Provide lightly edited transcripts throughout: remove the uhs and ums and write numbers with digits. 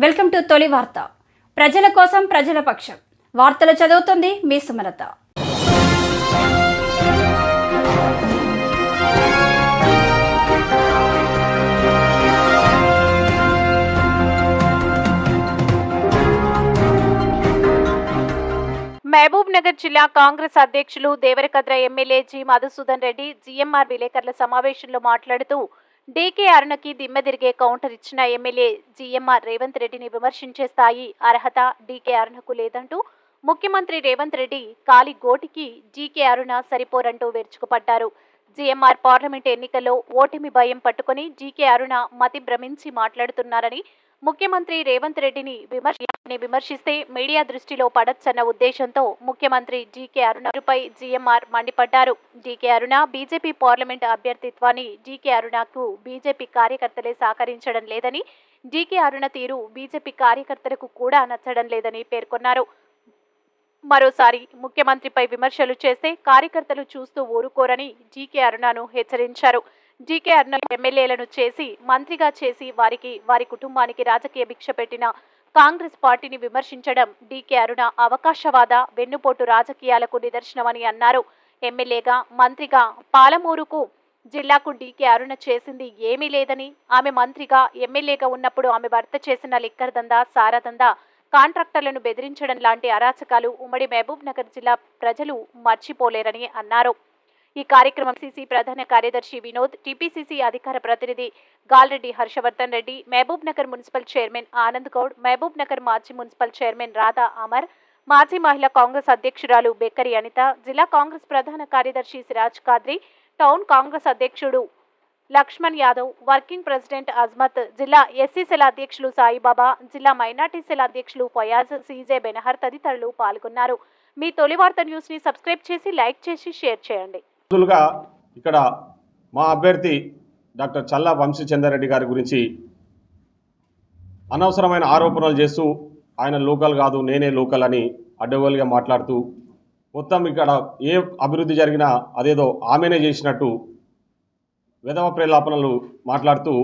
Welcome to తొలి వార్త. ప్రజల కోసం ప్రజల పక్షం. వార్తలు చదువుతుంది మీ సుమలత. మహబూబ్ నగర్ జిల్లా కాంగ్రెస్ అధ్యక్షులు Devarakadra MLA G Madhusudan Reddy GMR విలేకరుల సమావేశంలో మాట్లాడుతూ డీకే అరుణకి దిమ్మెదిరిగే కౌంటర్ ఇచ్చిన ఎమ్మెల్యే జీఎంఆర్ రేవంత్ రెడ్డిని విమర్శించే స్థాయి అర్హత డీకే అరుణకు లేదంటూ ముఖ్యమంత్రి రేవంత్ రెడ్డి కాలి గోటికి డీకే అరుణ సరిపోరంటూ విరుచుకుపడ్డారు. జీఎంఆర్ పార్లమెంట్ ఎన్నికల్లో ఓటమి భయం పట్టుకుని డీకే అరుణ మతి భ్రమించి మాట్లాడుతున్నారని, ముఖ్యమంత్రి రేవంత్ రెడ్డిని విమర్శిస్తే మీడియా దృష్టిలో పడొచ్చన్న ఉద్దేశంతో ముఖ్యమంత్రి డీకే అరుణపై జీఎంఆర్ మండిపడ్డారు. డీకే అరుణ బీజేపీ పార్లమెంట్ అభ్యర్థిత్వాన్ని డీకే అరుణకు బీజేపీ కార్యకర్తలే సహకరించడం లేదని, డీకే అరుణ తీరు బీజేపీ కార్యకర్తలకు కూడా నచ్చడం లేదని పేర్కొన్నారు. మరోసారి ముఖ్యమంత్రిపై విమర్శలు చేస్తే కార్యకర్తలు చూస్తూ ఊరుకోరని డీకే అరుణను హెచ్చరించారు. డీకే అరుణ ఎమ్మెల్యేలను చేసి మంత్రిగా చేసి వారి కుటుంబానికి రాజకీయ భిక్ష పెట్టిన కాంగ్రెస్ పార్టీని విమర్శించడం డీకే అరుణ అవకాశవాద వెన్నుపోటు రాజకీయాలకు నిదర్శనమని అన్నారు. ఎమ్మెల్యేగా మంత్రిగా పాలమూరుకు జిల్లాకు డీకే అరుణ చేసింది ఏమీ లేదని, ఆమె మంత్రిగా ఎమ్మెల్యేగా ఉన్నప్పుడు ఆమె భర్త చేసిన లిక్కర్ దందా, సారా దందా, కాంట్రాక్టర్లను బెదిరించడం లాంటి అరాచకాలు ఉమ్మడి మహబూబ్ నగర్ జిల్లా ప్రజలు మర్చిపోలేరని అన్నారు. ఈ కార్యక్రమం సిసి ప్రధాన కార్యదర్శి వినోద్, టీపీసీసీ అధికార ప్రతినిధి గాల్రెడ్డి హర్షవర్ధన్ రెడ్డి, మహబూబ్ నగర్ మున్సిపల్ చైర్మన్ ఆనంద్ గౌడ్, మహబూబ్ నగర్ మాజీ మున్సిపల్ చైర్మన్ రాధా అమర్, మాజీ మహిళా కాంగ్రెస్ అధ్యక్షురాలు బెక్కరి అనిత, జిల్లా కాంగ్రెస్ ప్రధాన కార్యదర్శి సిరాజ్ ఖాద్రి, టౌన్ కాంగ్రెస్ అధ్యక్షుడు లక్ష్మణ్ యాదవ్, వర్కింగ్ ప్రెసిడెంట్ అజ్మత్, జిల్లా ఎస్సీ సెల్ అధ్యక్షులు సాయిబాబా, జిల్లా మైనార్టీ సెల్ అధ్యక్షులు ఫయాజ్, సీజే బెనహర్ తదితరులు పాల్గొన్నారు. మీ తొలి వార్త న్యూస్ ని సబ్స్క్రైబ్ చేసి లైక్ చేసి షేర్ చేయండి. ఇక్కడ మా అభ్యర్థి డాక్టర్ చల్లా వంశీచంద్రారెడ్డి గారి గురించి అనవసరమైన ఆరోపణలు చేస్తూ ఆయన లోకల్ కాదు నేనే లోకల్ అని అడ్డగోలుగా మాట్లాడుతూ మొత్తం ఇక్కడ ఏ అభివృద్ధి జరిగినా అదేదో ఆమెనే చేసినట్టు విధవ ప్రేలాపనలు మాట్లాడుతూ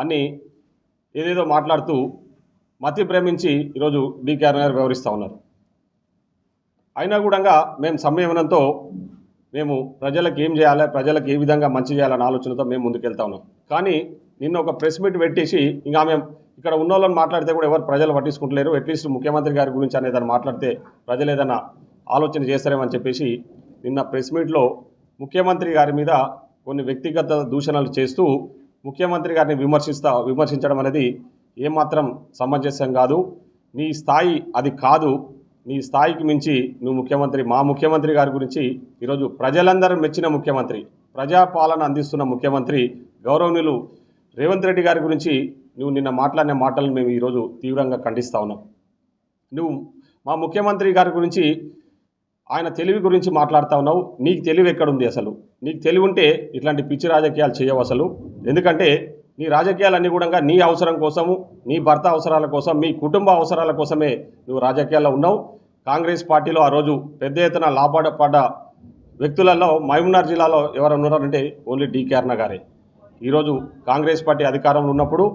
అన్నీ ఏదేదో మాట్లాడుతూ మతి భ్రమించి ఈరోజు డీకే అరుణ గారు వ్యవహరిస్తూ ఉన్నారు. అయినా కూడా మేము సంయమనంతో మేము ప్రజలకు ఏం చేయాలి, ప్రజలకు ఏ విధంగా మంచి చేయాలనే ఆలోచనతో మేము ముందుకెళ్తా ఉన్నాం. కానీ నిన్న ఒక ప్రెస్ మీట్ పెట్టేసి ఇంకా మేము ఇక్కడ ఉన్న వాళ్ళని మాట్లాడితే కూడా ఎవరు ప్రజలు పట్టించుకుంటలేరు, అట్లీస్ట్ ముఖ్యమంత్రి గారి గురించి అనేదాన్ని మాట్లాడితే ప్రజలు ఏదైనా ఆలోచన చేస్తారేమని చెప్పేసి నిన్న ప్రెస్ మీట్లో ముఖ్యమంత్రి గారి మీద కొన్ని వ్యక్తిగత దూషణలు చేస్తూ ముఖ్యమంత్రి గారిని విమర్శించడం అనేది ఏమాత్రం సమంజసం కాదు. నీ స్థాయి అది కాదు. నీ స్థాయికి మించి నువ్వు మా ముఖ్యమంత్రి గారి గురించి ఈరోజు ప్రజలందరూ మెచ్చిన ముఖ్యమంత్రి, ప్రజాపాలన అందిస్తున్న ముఖ్యమంత్రి గౌరవనీయులు రేవంత్ రెడ్డి గారి గురించి నువ్వు నిన్న మాట్లాడిన మాటలను మేము ఈరోజు తీవ్రంగా ఖండిస్తూ ఉన్నాం. నువ్వు మా ముఖ్యమంత్రి గారి గురించి ఆయన తెలివి గురించి మాట్లాడుతూ ఉన్నావు. నీకు తెలివి ఎక్కడుంది? అసలు నీకు తెలివి ఉంటే ఇట్లాంటి పిచ్చి రాజకీయాలు చేయవు అసలు. ఎందుకంటే నీ రాజకీయాలన్నీ కూడా నీ అవసరం కోసము, నీ భర్త అవసరాల కోసం, మీ కుటుంబ అవసరాల కోసమే నువ్వు రాజకీయాల్లో ఉన్నావు. కాంగ్రెస్ పార్టీలో ఆ రోజు పెద్ద ఎత్తున లాభపడ్డ వ్యక్తులలో మహబూబ్నగర్ జిల్లాలో ఎవరు ఉన్నారంటే ఓన్లీ డీకే అరుణ గారే. ఈరోజు కాంగ్రెస్ పార్టీ అధికారంలో ఉన్నప్పుడు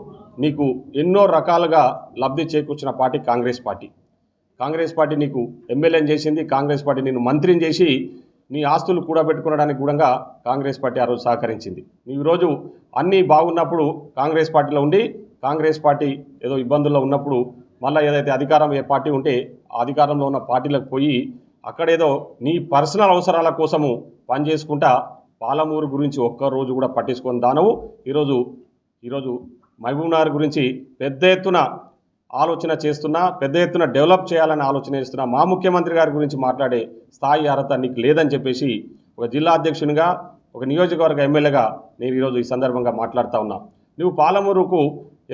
నీకు ఎన్నో రకాలుగా లబ్ధి చేకూర్చిన party Congress party. Congress party నీకు ఎమ్మెల్యేని చేసింది, కాంగ్రెస్ పార్టీ నిన్ను మంత్రిని చేసి నీ ఆస్తులు కూడబెట్టుకోవడానికి కూడా కాంగ్రెస్ పార్టీ ఆ రోజు సహకరించింది. నీవు ఈరోజు అన్నీ బాగున్నప్పుడు కాంగ్రెస్ పార్టీలో ఉండి కాంగ్రెస్ పార్టీ ఏదో ఇబ్బందుల్లో ఉన్నప్పుడు మళ్ళీ ఏదైతే అధికారం ఏ పార్టీ ఉంటే ఆ అధికారంలో ఉన్న పార్టీలకు పోయి అక్కడేదో నీ పర్సనల్ అవసరాల కోసము పనిచేసుకుంటా పాలమూరు గురించి ఒక్కరోజు కూడా పట్టించుకొని దానవు ఈరోజు మహబూబ్నగర్ గురించి పెద్ద ఎత్తున ఆలోచన చేస్తున్నా, పెద్ద ఎత్తున డెవలప్ చేయాలని ఆలోచన చేస్తున్నా మా ముఖ్యమంత్రి గారి గురించి మాట్లాడే స్థాయి అర్హత నీకు లేదని చెప్పేసి ఒక జిల్లా అధ్యక్షునిగా, ఒక నియోజకవర్గ ఎమ్మెల్యేగా నేను ఈరోజు ఈ సందర్భంగా మాట్లాడుతూ ఉన్నా. నువ్వు పాలమూరుకు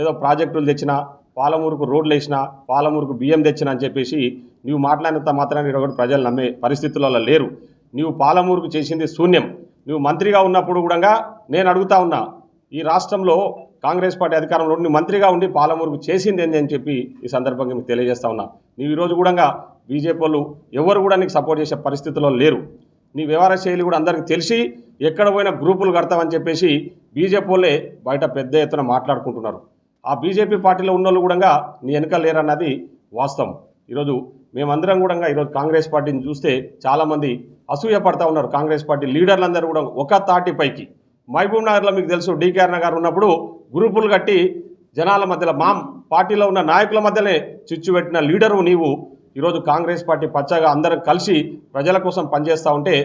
ఏదో ప్రాజెక్టులు తెచ్చినా, పాలమూరుకు రోడ్లు వేసినా, పాలమూరుకు బియ్యం తెచ్చినా అని చెప్పేసి నువ్వు మాట్లాడినంత మాత్రాన్ని ఈరోజు ప్రజలు నమ్మే పరిస్థితులలో లేరు. నువ్వు పాలమూరుకు చేసింది శూన్యం. నువ్వు మంత్రిగా ఉన్నప్పుడు కూడా నేను అడుగుతా ఉన్నా, ఈ రాష్ట్రంలో కాంగ్రెస్ పార్టీ అధికారంలో ఉండి మంత్రిగా ఉండి పాలమూరుకు చేసింది ఏంటి అని చెప్పి ఈ సందర్భంగా మీకు తెలియజేస్తా ఉన్నా. నీవు ఈరోజు కూడా బీజేపీ వాళ్ళు ఎవరు కూడా నీకు సపోర్ట్ చేసే పరిస్థితుల్లో లేరు. నీ వ్యవహార శైలి కూడా అందరికీ తెలిసి ఎక్కడ పోయినా గ్రూపులు కడతామని చెప్పేసి బీజేపీ వాళ్ళే బయట పెద్ద ఎత్తున మాట్లాడుకుంటున్నారు. ఆ బీజేపీ పార్టీలో ఉన్న వాళ్ళు కూడా నీ వెనక లేరన్నది వాస్తవం. ఈరోజు మేమందరం కూడా ఈరోజు కాంగ్రెస్ పార్టీని చూస్తే చాలామంది అసూయ పడతా ఉన్నారు. కాంగ్రెస్ పార్టీ లీడర్లందరూ కూడా ఒక తాటిపైకి. మహబూబ్ నగర్లో మీకు తెలుసు డీకేఆర్ నగర్ ఉన్నప్పుడు గ్రూపులు కట్టి జనాల మధ్యలో మా పార్టీలో ఉన్న నాయకుల మధ్యనే చిచ్చు పెట్టిన లీడరు నీవు. ఈరోజు కాంగ్రెస్ పార్టీ పచ్చగా అందరం కలిసి ప్రజల కోసం పనిచేస్తూ ఉంటే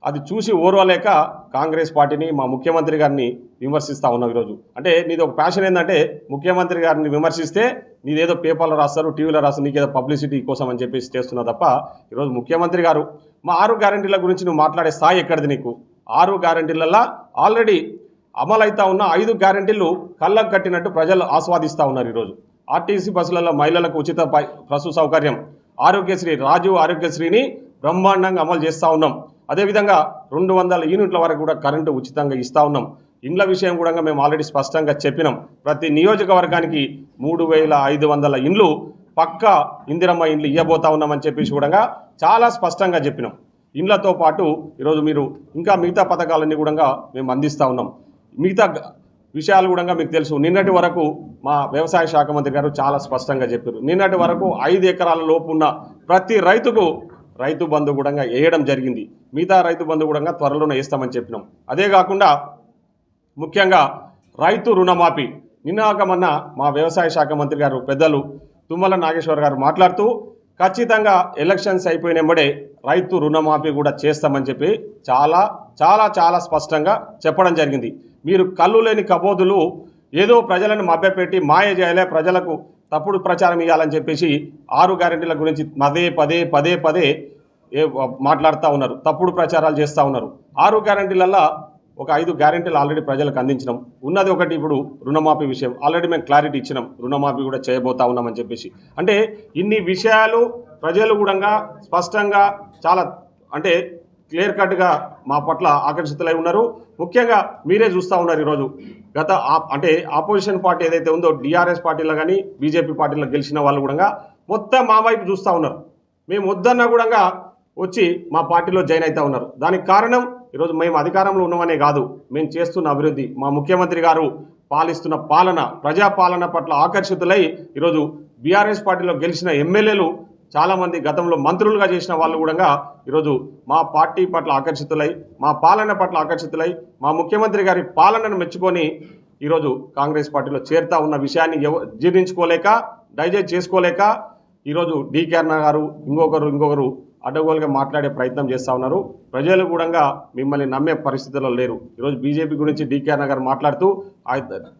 అది చూసి ఓర్వలేక కాంగ్రెస్ పార్టీని మా ముఖ్యమంత్రి గారిని విమర్శిస్తూ ఉన్నాం. ఈరోజు అంటే నీది ఒక ప్యాషన్ ఏంటంటే ముఖ్యమంత్రి గారిని విమర్శిస్తే నీదేదో పేపర్లో రాస్తారు, టీవీలో రాస్తారు, నీకేదో పబ్లిసిటీ కోసం అని చెప్పేసి చేస్తున్నావు తప్ప ఈరోజు ముఖ్యమంత్రి గారు మా 6 గ్యారెంటీల గురించి నువ్వు మాట్లాడే స్థాయి ఎక్కడిది నీకు? 6 గ్యారెంటీలలో ఆల్రెడీ అమలవుతా ఉన్న 5 గ్యారెంటీలు కళ్ళకు కట్టినట్టు ప్రజలు ఆస్వాదిస్తూ ఉన్నారు. ఈరోజు ఆర్టీసీ బస్సులలో మహిళలకు ఉచిత బస్సు సౌకర్యం, ఆరోగ్యశ్రీ రాజీవ్ ఆరోగ్యశ్రీని బ్రహ్మాండంగా అమలు చేస్తూ ఉన్నాం. అదేవిధంగా 200 యూనిట్ల వరకు కూడా కరెంటు ఉచితంగా ఇస్తూ ఉన్నాం. ఇండ్ల విషయం కూడా మేము ఆల్రెడీ స్పష్టంగా చెప్పినాం. ప్రతి నియోజకవర్గానికి 3500 ఇండ్లు పక్కా ఇందిరమ్మ ఇండ్లు ఇవ్వబోతా ఉన్నామని చెప్పేసి కూడా చాలా స్పష్టంగా చెప్పినాం. ఇండ్లతో పాటు ఈరోజు మీరు ఇంకా మిగతా పథకాలన్నీ కూడా మేము అందిస్తూ ఉన్నాం. మిగతా విషయాలు కూడా మీకు తెలుసు. నిన్నటి వరకు మా వ్యవసాయ శాఖ మంత్రి గారు చాలా స్పష్టంగా చెప్పారు. నిన్నటి వరకు 5 ఎకరాల లోపు ఉన్న ప్రతి రైతుకు రైతు బంధు కూడా వేయడం జరిగింది. మిగతా రైతు బంధు కూడా త్వరలోనే వేస్తామని చెప్పినాం. అదే కాకుండా ముఖ్యంగా రైతు రుణమాఫీ నిన్నమన్న మా వ్యవసాయ శాఖ మంత్రి గారు పెద్దలు తుమ్మల నాగేశ్వర్ గారు మాట్లాడుతూ ఖచ్చితంగా ఎలక్షన్స్ అయిపోయినప్పుడే రైతు రుణమాఫీ కూడా చేస్తామని చెప్పి చాలా చాలా చాలా స్పష్టంగా చెప్పడం జరిగింది. మీరు కళ్ళు లేని కబోదులు ఏదో ప్రజలను మభ్యపెట్టి మాయ చేయాలి, ప్రజలకు తప్పుడు ప్రచారం ఇవ్వాలని చెప్పేసి 6 గ్యారెంటీల గురించి పదే పదే మాట్లాడుతూ ఉన్నారు, తప్పుడు ప్రచారాలు చేస్తూ ఉన్నారు. 6 గ్యారెంటీలలో ఒక 5 గ్యారెంటీలు ఆల్రెడీ ప్రజలకు అందించినాం. ఉన్నది ఒకటి ఇప్పుడు రుణమాఫీ విషయం ఆల్రెడీ మేము క్లారిటీ ఇచ్చినాం. రుణమాఫీ కూడా చేయబోతా ఉన్నామని చెప్పేసి అంటే ఇన్ని విషయాలు ప్రజలు కూడా స్పష్టంగా చాలా అంటే క్లియర్ కట్గా మా పట్ల ఆకర్షితులై ఉన్నారు. ముఖ్యంగా మీరే చూస్తూ ఉన్నారు. ఈరోజు గత అంటే ఆపోజిషన్ పార్టీ ఏదైతే ఉందో టీఆర్ఎస్ పార్టీలో కానీ బీజేపీ పార్టీలో గెలిచిన వాళ్ళు కూడా మొత్తం మా వైపు చూస్తూ ఉన్నారు. మేము వద్దన్నా కూడా వచ్చి మా పార్టీలో జాయిన్ అవుతూ ఉన్నారు. దానికి కారణం ఈరోజు మేము అధికారంలో ఉన్నామనే కాదు, మేము చేస్తున్న అభివృద్ధి, మా ముఖ్యమంత్రి గారు పాలిస్తున్న పాలన, ప్రజాపాలన పట్ల ఆకర్షితులై ఈరోజు బీఆర్ఎస్ పార్టీలో గెలిచిన ఎమ్మెల్యేలు చాలామంది గతంలో మంత్రులుగా చేసిన వాళ్ళు కూడా ఈరోజు మా పార్టీ పట్ల ఆకర్షితులై, మా పాలన పట్ల ఆకర్షితులై, మా ముఖ్యమంత్రి గారి పాలనను మెచ్చుకొని ఈరోజు కాంగ్రెస్ పార్టీలో చేరుతా ఉన్న విషయాన్ని జీర్ణించుకోలేక, డైజెస్ట్ చేసుకోలేక ఈరోజు డీకేఆర్ గారు ఇంకొకరు అడ్డగోలుగా మాట్లాడే ప్రయత్నం చేస్తూ ఉన్నారు. ప్రజలు కూడా మిమ్మల్ని నమ్మే పరిస్థితుల్లో లేరు. ఈరోజు బీజేపీ గురించి డీకేఆర్ గారు మాట్లాడుతూ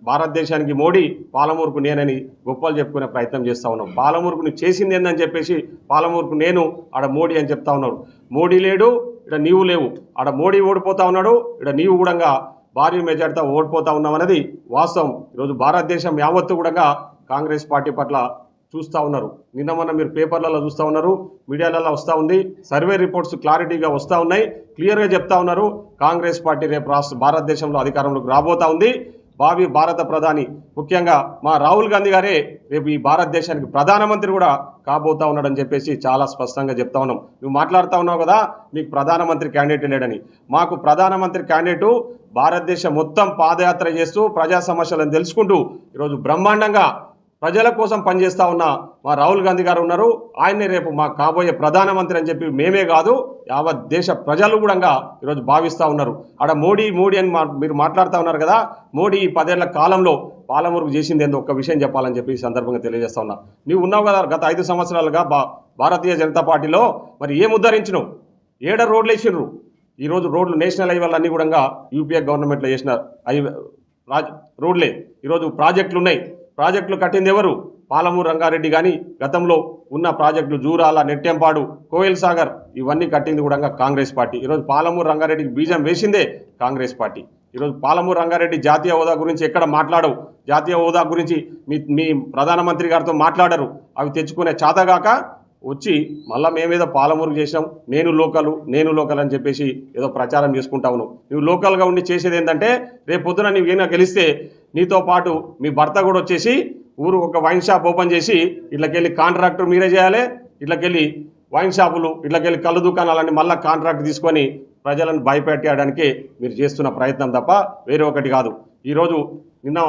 భారతదేశానికి మోడీ, పాలమూరుకు నేనని గొప్పలు చెప్పుకునే ప్రయత్నం చేస్తూ ఉన్నాం. పాలమూరుకు నువ్వు చేసింది ఏందని చెప్పేసి పాలమూరుకు నేను, ఆడ మోడీ అని చెప్తా ఉన్నాడు. మోడీ లేడు, ఇక్కడ నీవు లేవు. ఆడ మోడీ ఓడిపోతా ఉన్నాడు, ఇక్కడ నీవు కూడా భారీ మెజార్టీతో ఓడిపోతా ఉన్నామన్నది వాస్తవం. ఈరోజు భారతదేశం యావత్తు కూడా కాంగ్రెస్ పార్టీ పట్ల చూస్తూ ఉన్నారు. నిన్న మొన్న మీరు పేపర్లలో చూస్తూ ఉన్నారు, మీడియాలలో వస్తూ ఉంది, సర్వే రిపోర్ట్స్ క్లారిటీగా వస్తూ ఉన్నాయి, క్లియర్గా చెప్తా ఉన్నారు. కాంగ్రెస్ పార్టీ రేపు భారతదేశంలో అధికారంలోకి రాబోతా ఉంది. భావి భారత ప్రధాని ముఖ్యంగా మా రాహుల్ గాంధీ గారే రేపు ఈ భారతదేశానికి ప్రధానమంత్రి కూడా కాబోతా ఉన్నాడని చెప్పేసి చాలా స్పష్టంగా చెప్తా ఉన్నాం. నువ్వు మాట్లాడుతూ ఉన్నావు కదా మీకు ప్రధానమంత్రి క్యాండిడేట్ లేడని. మాకు ప్రధానమంత్రి క్యాండిడేటు భారతదేశం మొత్తం పాదయాత్ర చేస్తూ ప్రజా సమస్యలను తెలుసుకుంటూ ఈరోజు బ్రహ్మాండంగా ప్రజల కోసం పనిచేస్తూ ఉన్న మా రాహుల్ గాంధీ గారు ఉన్నారు. ఆయన్నే రేపు మా కాబోయే ప్రధానమంత్రి అని చెప్పి మేమే కాదు యావత్ దేశ ప్రజలు కూడా ఈరోజు భావిస్తూ ఉన్నారు. ఆడ మోడీ అని మీరు మాట్లాడుతూ ఉన్నారు కదా, మోడీ ఈ 10 ఏళ్ల కాలంలో పాలమూరుకు చేసింది ఏందో ఒక్క విషయం చెప్పాలని చెప్పి ఈ సందర్భంగా తెలియజేస్తా ఉన్నా. నీవు ఉన్నావు కదా గత 5 సంవత్సరాలుగా భారతీయ జనతా పార్టీలో, మరి ఏం ఉద్ధరించినావు? ఏడ రోడ్లు వేసినారు? ఈరోజు రోడ్లు నేషనల్ హైవేలు అన్నీ కూడా యూపీఏ గవర్నమెంట్లో చేసిన రోడ్లే. ఈరోజు ప్రాజెక్టులు ఉన్నాయి, ప్రాజెక్టులు కట్టింది ఎవరు? పాలమూరు రంగారెడ్డి. కానీ గతంలో ఉన్న ప్రాజెక్టులు జూరాల, నెట్టెంపాడు, కోయల్ సాగర్ ఇవన్నీ కట్టింది కూడా కాంగ్రెస్ పార్టీ. ఈరోజు పాలమూరు రంగారెడ్డికి బీజం వేసిందే కాంగ్రెస్ పార్టీ. ఈరోజు పాలమూరు రంగారెడ్డి జాతీయ హోదా గురించి ఎక్కడ మాట్లాడవు, జాతీయ హోదా గురించి మీ ప్రధానమంత్రి గారితో మాట్లాడరు. అవి తెచ్చుకునే చేతగాక వచ్చి మళ్ళీ మేమేదో పాలమూరుకు చేసినాం, నేను లోకల్ అని చెప్పేసి ఏదో ప్రచారం చేసుకుంటా ఉన్నావు. నువ్వు లోకల్గా ఉండి చేసేది ఏంటంటే రేపు పొద్దున నువ్వు ఏమైనా గెలిస్తే నీతో పాటు మీ భర్త కూడా వచ్చేసి ఊరు ఒక వైన్ షాప్ ఓపెన్ చేసి ఇట్లకెళ్ళి కాంట్రాక్టర్ మీరే చేయాలి, ఇట్లకెళ్ళి వైన్ షాపులు, ఇట్లకెళ్ళి కళ్ళు దుకాణాలన్నీ మళ్ళీ కాంట్రాక్ట్ తీసుకొని ప్రజలను భయపెట్టడానికి మీరు చేస్తున్న ప్రయత్నం తప్ప వేరే ఒకటి కాదు. ఈరోజు నిన్న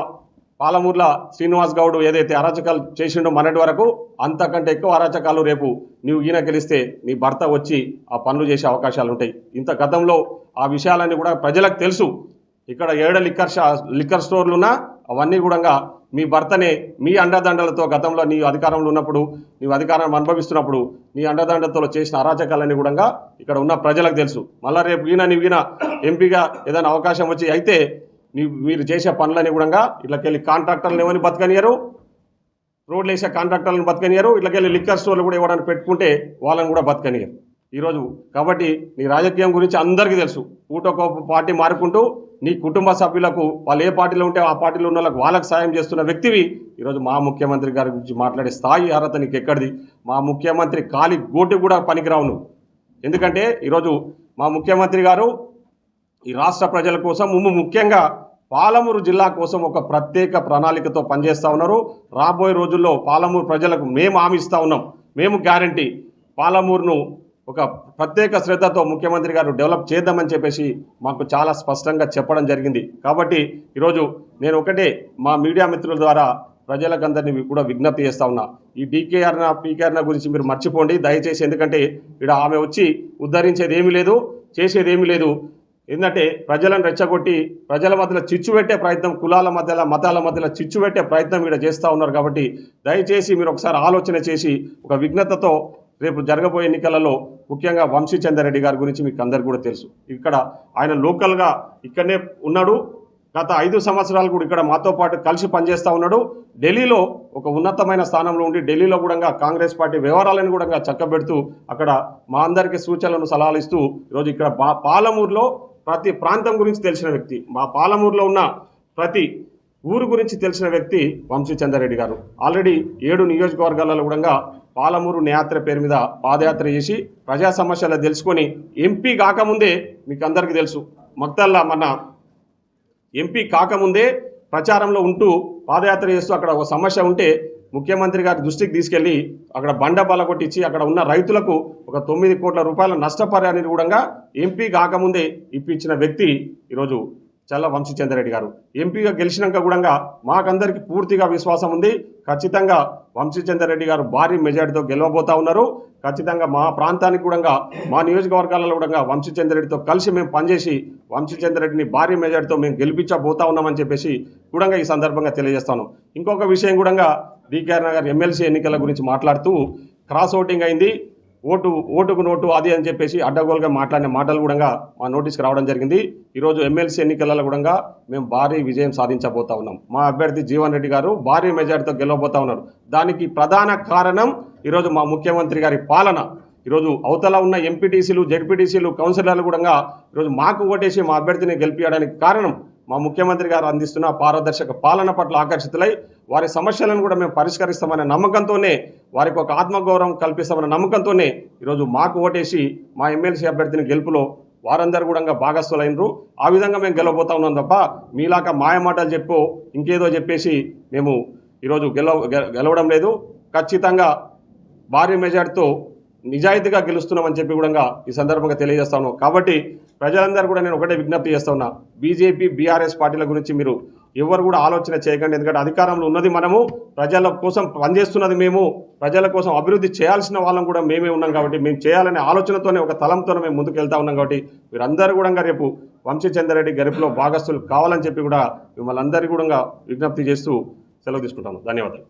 పాలమూరులో శ్రీనివాస్ గౌడ్ ఏదైతే అరాచకాలు చేసిండో మొన్నటి వరకు అంతకంటే ఎక్కువ అరాచకాలు రేపు నీవు ఈయన గెలిస్తే నీ భర్త వచ్చి ఆ పనులు చేసే అవకాశాలు ఉంటాయి. ఇంత గతంలో ఆ విషయాలన్నీ కూడా ప్రజలకు తెలుసు. ఇక్కడ 7 లిక్కర్ స్టోర్లున్నా అవన్నీ కూడా మీ భర్తనే మీ అండదండలతో గతంలో నీ అధికారంలో ఉన్నప్పుడు నీవు అధికారాన్ని అనుభవిస్తున్నప్పుడు నీ అండదండలతో చేసిన అరాచకాలన్నీ కూడా ఇక్కడ ఉన్న ప్రజలకు తెలుసు. మళ్ళీ రేపు నీవు ఎంపీగా ఏదైనా అవకాశం వచ్చి అయితే మీరు చేసే పనులని కూడా ఇట్లకెళ్ళి కాంట్రాక్టర్లు ఏమని బతకనియరు, రోడ్లు వేసే కాంట్రాక్టర్లను బతకనియరు, ఇట్లకెళ్ళి లిక్కర్ స్టోర్లు కూడా ఇవ్వడానికి పెట్టుకుంటే వాళ్ళని కూడా బతకనియరు ఈరోజు. కాబట్టి నీ రాజకీయం గురించి అందరికీ తెలుసు. ఒక పార్టీ మారుకుంటూ నీ కుటుంబ సభ్యులకు వాళ్ళు ఏ పార్టీలో ఉంటే ఆ పార్టీలో ఉన్న వాళ్ళకి సాయం చేస్తున్న వ్యక్తివి ఈరోజు మా ముఖ్యమంత్రి గారి గురించి మాట్లాడే స్థాయి అర్హత నీకు ఎక్కడిది? మా ముఖ్యమంత్రి కాలి గోటి కూడా పనికిరావు నువ్వు. ఎందుకంటే ఈరోజు మా ముఖ్యమంత్రి గారు ఈ రాష్ట్ర ప్రజల కోసం ముఖ్యంగా పాలమూరు జిల్లా కోసం ఒక ప్రత్యేక ప్రణాళికతో పనిచేస్తూ ఉన్నారు. రాబోయే రోజుల్లో పాలమూరు ప్రజలకు మేము హామీ ఇస్తూ ఉన్నాం, మేము గ్యారంటీ పాలమూరును ఒక ప్రత్యేక శ్రద్ధతో ముఖ్యమంత్రి గారు డెవలప్ చేద్దామని చెప్పేసి మాకు చాలా స్పష్టంగా చెప్పడం జరిగింది. కాబట్టి ఈరోజు నేను ఒకటే మా మీడియా మిత్రుల ద్వారా ప్రజలకందరినీ కూడా విజ్ఞప్తి చేస్తూ ఉన్నా, ఈ డీకేఆర్న పీకేఆర్న గురించి మీరు మర్చిపోండి దయచేసి. ఎందుకంటే ఇక్కడ ఆమె వచ్చి ఉద్ధరించేది ఏమీ లేదు, చేసేది ఏమీ లేదు. ఏంటంటే ప్రజలను రెచ్చగొట్టి ప్రజల మధ్యలో చిచ్చు పెట్టే ప్రయత్నం, కులాల మధ్యలో మతాల మధ్యలో చిచ్చు పెట్టే ప్రయత్నం ఇక్కడ చేస్తూ ఉన్నారు. కాబట్టి దయచేసి మీరు ఒకసారి ఆలోచన చేసి ఒక విఘ్నతతో రేపు జరగబోయే ఎన్నికలలో ముఖ్యంగా వంశీచంద్రారెడ్డి గారి గురించి మీకు అందరికీ కూడా తెలుసు. ఇక్కడ ఆయన లోకల్గా ఇక్కడనే ఉన్నాడు. గత 5 సంవత్సరాలు కూడా ఇక్కడ మాతో పాటు కలిసి పనిచేస్తూ ఉన్నాడు. ఢిల్లీలో ఒక ఉన్నతమైన స్థానంలో ఉండి ఢిల్లీలో కూడా కాంగ్రెస్ పార్టీ వ్యవహారాలను కూడా చక్కబెడుతూ అక్కడ మా అందరికీ సూచనలను సలహాలు ఇస్తూ ఈరోజు ఇక్కడ పాలమూరులో ప్రతి ప్రాంతం గురించి తెలిసిన వ్యక్తి, మా పాలమూరులో ఉన్న ప్రతి ఊరు గురించి తెలిసిన వ్యక్తి వంశీచంద్రారెడ్డి గారు. ఆల్రెడీ 7 నియోజకవర్గాలలో కూడా పాలమూరు న్యాయాత్ర పేరు మీద పాదయాత్ర చేసి ప్రజా సమస్యలు తెలుసుకొని ఎంపీ కాకముందే మీకు అందరికీ తెలుసు, మక్తల్లా మన ఎంపీ కాకముందే ప్రచారంలో ఉంటూ పాదయాత్ర చేస్తూ అక్కడ ఒక సమస్య ఉంటే ముఖ్యమంత్రి గారి దృష్టికి తీసుకెళ్లి అక్కడ బండ బలగొట్టించి అక్కడ ఉన్న రైతులకు ఒక 9 కోట్ల రూపాయల నష్టపరిహారాన్ని కూడా ఎంపీ కాకముందే ఇప్పించిన వ్యక్తి ఈరోజు చల్ల వంశీచంద్రారెడ్డి గారు. ఎంపీగా గెలిచినాక కూడా మాకందరికీ పూర్తిగా విశ్వాసం ఉంది, ఖచ్చితంగా వంశీచంద్రారెడ్డి గారు భారీ మెజార్టీతో గెలవబోతా ఉన్నారు. ఖచ్చితంగా మా ప్రాంతానికి కూడా మా నియోజకవర్గాలలో కూడా వంశీచంద్రారెడ్డితో కలిసి మేము పనిచేసి వంశీచంద్రారెడ్డిని భారీ మెజార్టీతో మేము గెలిపించబోతా ఉన్నామని చెప్పేసి కూడా ఈ సందర్భంగా తెలియజేస్తాను. ఇంకొక విషయం కూడా డీకేఆర్ నగర్ ఎమ్మెల్సీ ఎన్నికల గురించి మాట్లాడుతూ క్రాస్ ఓటింగ్ అయింది, ఓటుకు నోటు అది అని చెప్పేసి అడ్డగోలుగా మాట్లాడిన మాటలు కూడా మా నోటీస్కి రావడం జరిగింది. ఈరోజు ఎమ్మెల్సీ ఎన్నికలలో కూడా మేము భారీ విజయం సాధించబోతా ఉన్నాం. మా అభ్యర్థి జీవన్ రెడ్డి గారు భారీ మెజార్టీతో గెలవబోతా ఉన్నారు. దానికి ప్రధాన కారణం ఈరోజు మా ముఖ్యమంత్రి గారి పాలన. ఈరోజు అవతల ఉన్న ఎంపీటీసీలు జెడ్పీటీసీలు కౌన్సిలర్లు కూడా ఈరోజు మాకు ఓటేసి మా అభ్యర్థిని గెలిపించడానికి కారణం మా ముఖ్యమంత్రి గారు అందిస్తున్న పారదర్శక పాలన పట్ల ఆకర్షితులై వారి సమస్యలను కూడా మేము పరిష్కరిస్తామనే నమ్మకంతోనే, వారికి ఒక ఆత్మగౌరవం కల్పిస్తామనే నమ్మకంతోనే ఈరోజు మాకు ఓటేసి మా ఎమ్మెల్సీ అభ్యర్థిని గెలుపులో వారందరూ కూడా భాగస్థులైనరు. ఆ విధంగా మేము గెలవబోతా ఉన్నాం తప్ప మీలాగా మాయమాటలు చెప్పో ఇంకేదో చెప్పేసి మేము ఈరోజు గెలవడం లేదు. ఖచ్చితంగా భారీ మెజార్టీతో నిజాయితీగా గెలుస్తున్నామని చెప్పి కూడా ఈ సందర్భంగా తెలియజేస్తాను. కాబట్టి ప్రజలందరూ కూడా నేను ఒకటే విజ్ఞప్తి చేస్తా ఉన్నా, బీజేపీ బీఆర్ఎస్ పార్టీల గురించి మీరు ఎవరు కూడా ఆలోచన చేయకండి. ఎందుకంటే అధికారంలో ఉన్నది మనము, ప్రజల కోసం పనిచేస్తున్నది మేము, ప్రజల కోసం అభివృద్ధి చేయాల్సిన వాళ్ళం కూడా మేమే ఉన్నాం. కాబట్టి మేము చేయాలనే ఆలోచనతోనే ఒక తలంతోనే మేము ముందుకు వెళ్తా ఉన్నాం. కాబట్టి మీరందరూ కూడా రేపు వంశీచంద్రారెడ్డి గెలుపులో భాగస్థులు కావాలని చెప్పి కూడా మిమ్మల్ని అందరికీ కూడా విజ్ఞప్తి చేస్తూ సెలవు తీసుకుంటాను. ధన్యవాదాలు.